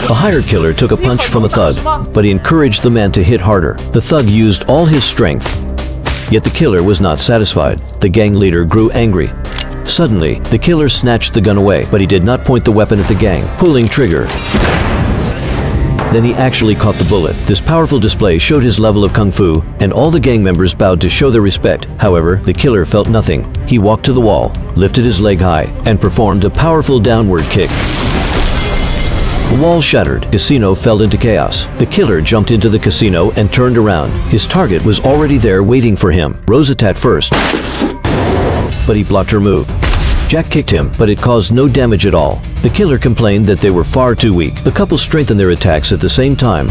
A hired killer took a punch from a thug, but he encouraged the man to hit harder. The thug used all his strength. Yet the killer was not satisfied. The gang leader grew angry. Suddenly, the killer snatched the gun away, but he did not point the weapon at the gang, pulling trigger. Then he actually caught the bullet. This powerful display showed his level of kung fu, and all the gang members bowed to show their respect. However, the killer felt nothing. He walked to the wall, lifted his leg high, and performed a powerful downward kick. The wall shattered. Casino fell into chaos. The killer jumped into the casino and turned around. His target was already there waiting for him. Rose attacked first, but he blocked her move. Jack kicked him, but it caused no damage at all. The killer complained that they were far too weak. The couple strengthened their attacks at the same time,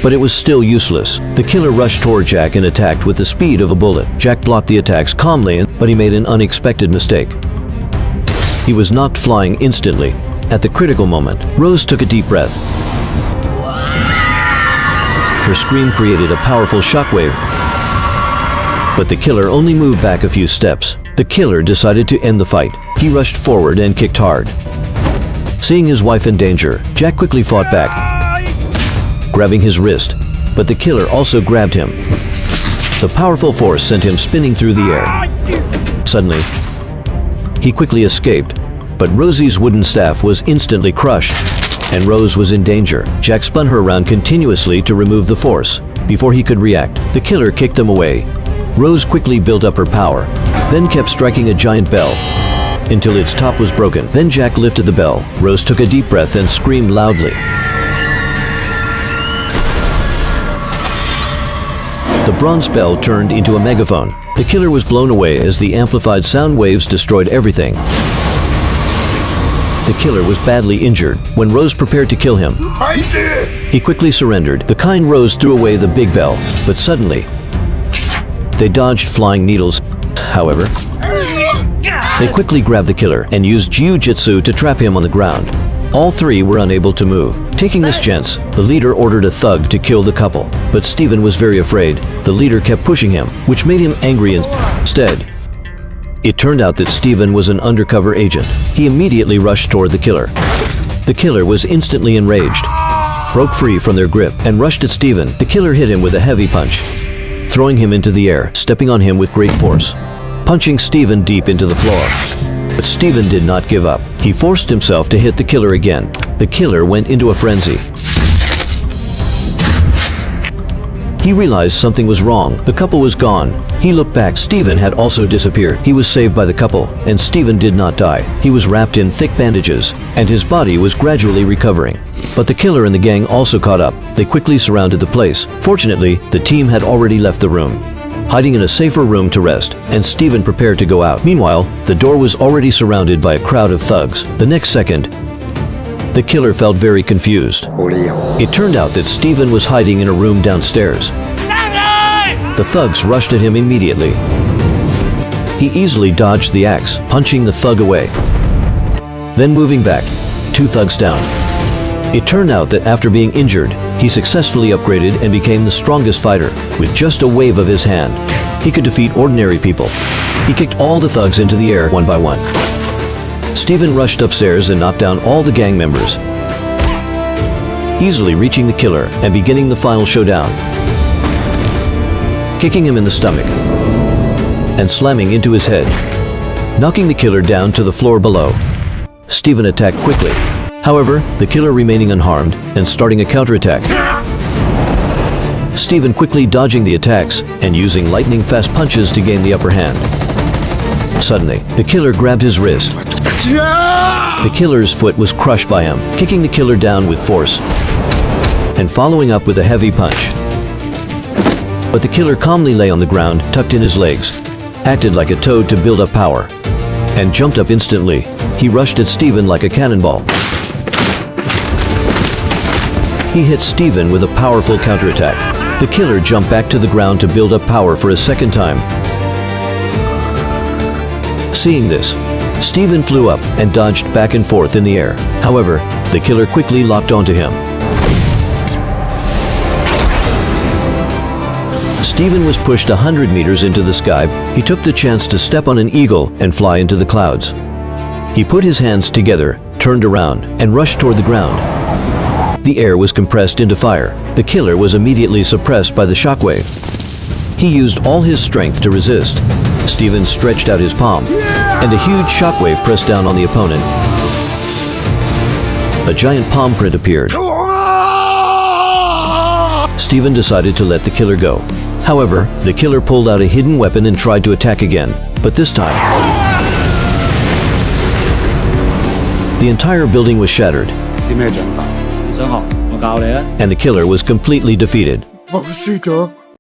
but it was still useless. The killer rushed toward Jack and attacked with the speed of a bullet. Jack blocked the attacks calmly, but he made an unexpected mistake. He was knocked flying instantly. At the critical moment, Rose took a deep breath. Her scream created a powerful shockwave, but the killer only moved back a few steps. The killer decided to end the fight. He rushed forward and kicked hard. Seeing his wife in danger, Jack quickly fought back, grabbing his wrist, but the killer also grabbed him. The powerful force sent him spinning through the air. Suddenly, he quickly escaped, but Rosie's wooden staff was instantly crushed, and Rose was in danger. Jack spun her around continuously to remove the force. Before he could react, the killer kicked them away. Rose quickly built up her power, then kept striking a giant bell until its top was broken. Then Jack lifted the bell. Rose took a deep breath and screamed loudly. The bronze bell turned into a megaphone. The killer was blown away as the amplified sound waves destroyed everything. The killer was badly injured. When Rose prepared to kill him, he quickly surrendered. The kind Rose threw away the big bell, but suddenly, they dodged flying needles. However, they quickly grabbed the killer and used jiu-jitsu to trap him on the ground. All three were unable to move. Taking this chance, the leader ordered a thug to kill the couple. But Steven was very afraid. The leader kept pushing him, which made him angry instead. It turned out that Steven was an undercover agent. He immediately rushed toward the killer. The killer was instantly enraged, broke free from their grip, and rushed at Steven. The killer hit him with a heavy punch, throwing him into the air, stepping on him with great force, punching Steven deep into the floor. But Steven did not give up. He forced himself to hit the killer again. The killer went into a frenzy. He realized something was wrong. The couple was gone. He looked back. Steven had also disappeared. He was saved by the couple, and Steven did not die. He was wrapped in thick bandages, and his body was gradually recovering. But the killer and the gang also caught up. They quickly surrounded the place. Fortunately, the team had already left the room, hiding in a safer room to rest, and Steven prepared to go out. Meanwhile, the door was already surrounded by a crowd of thugs. The next second, the killer felt very confused. It turned out that Steven was hiding in a room downstairs. The thugs rushed at him immediately. He easily dodged the axe, punching the thug away. Then moving back, 2 thugs down. It turned out that after being injured, he successfully upgraded and became the strongest fighter. With just a wave of his hand, he could defeat ordinary people. He kicked all the thugs into the air one by one. Steven rushed upstairs and knocked down all the gang members, easily reaching the killer and beginning the final showdown, kicking him in the stomach and slamming into his head, knocking the killer down to the floor below. Steven attacked quickly. However, the killer remaining unharmed and starting a counterattack. Steven quickly dodging the attacks and using lightning-fast punches to gain the upper hand. Suddenly, the killer grabbed his wrist. The killer's foot was crushed by him, kicking the killer down with force and following up with a heavy punch. But the killer calmly lay on the ground, tucked in his legs, acted like a toad to build up power, and jumped up instantly. He rushed at Steven like a cannonball. He hit Steven with a powerful counterattack. The killer jumped back to the ground to build up power for a second time. Seeing this, Steven flew up and dodged back and forth in the air. However, the killer quickly locked onto him. Steven was pushed 100 meters into the sky. He took the chance to step on an eagle and fly into the clouds. He put his hands together, turned around, and rushed toward the ground. The air was compressed into fire. The killer was immediately suppressed by the shockwave. He used all his strength to resist. Steven stretched out his palm, and a huge shockwave pressed down on the opponent. A giant palm print appeared. Steven decided to let the killer go. However, the killer pulled out a hidden weapon and tried to attack again, but this time, the entire building was shattered, 啲咩掌法？你想學，我教你啊！ and the killer was completely defeated. 我輸咗。